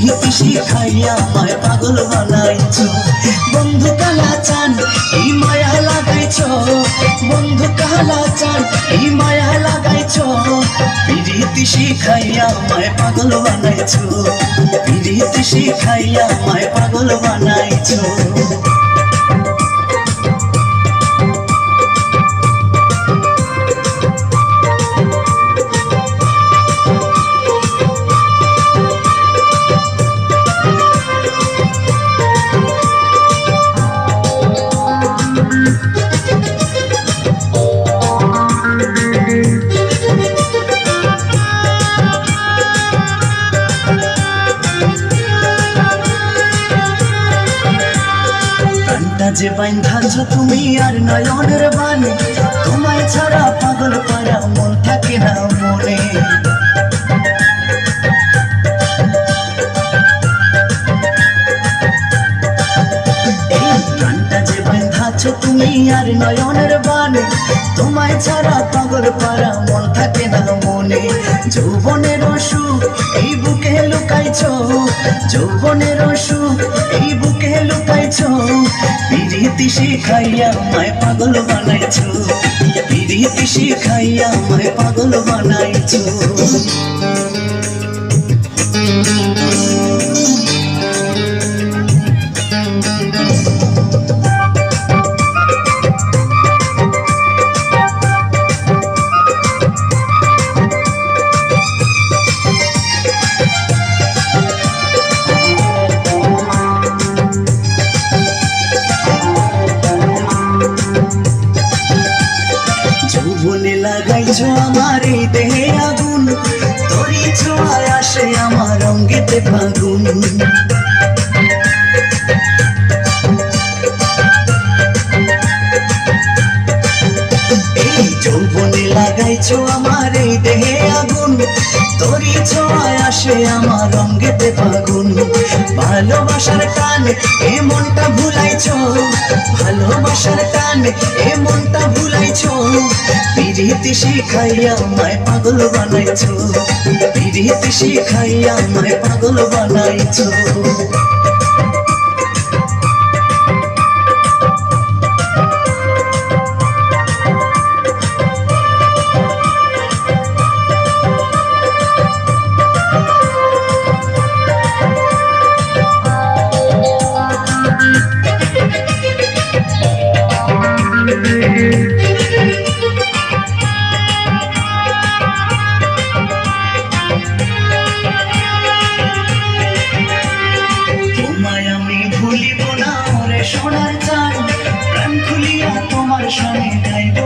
পিরিতি শিখাইয়া আমায় পাগল বানাইছো বন্ধু কালাচান এই মায়া লাগাইছো বন্ধু কালাচান এই মায়া লাগাইছো পিরিতি শিখাইয়া আমায় পাগল বানাইছো পিরিতি শিখাইয়া আমায় পাগল বানাইছো যে বাঁধাছো তুমি আর নয়নের বানে তোমায় ছাড়া পাগল পারা মন থাকে না মনে এই প্রাণটা যে বাঁধাছো তুমি আর নয়নের বানে তোমায় ছাড়া পাগল পারা মন থাকে না মনে যৌবনের সুখ এই বুকে লুকাইছো যৌবনের সুখ এই বুকে লুকাইছো পিরিতি শিখাইয়া আমায় পাগল বানাইছো পিরিতি শিখাইয়া আমায় পাগল বানাইছো যৌবনে লাগাইছো আমার এই দেহে আগুন তোরই ছোঁয়ায় আসে আমার অঙ্গেতে ফাগুন এই যৌবনে লাগাইছো আমার এই দেহে আগুন তোরই ছোঁয়ায় আসে আমার অঙ্গেতে ফাগুন ভালোবাসার টানে এ মনটা ভুলাইছো ভালোবাসার টানে এ মনটা ভুলাইছো পিরিতি শিখাইয়া আমায় পাগল বানাইছো পিরিতি শিখাইয়া আমায় পাগল বানাইছো তোমায় আমি ভুলিব না রে সোনার চাঁদ প্রাণ খুলিয়া তোমার সঙ্গে গাইব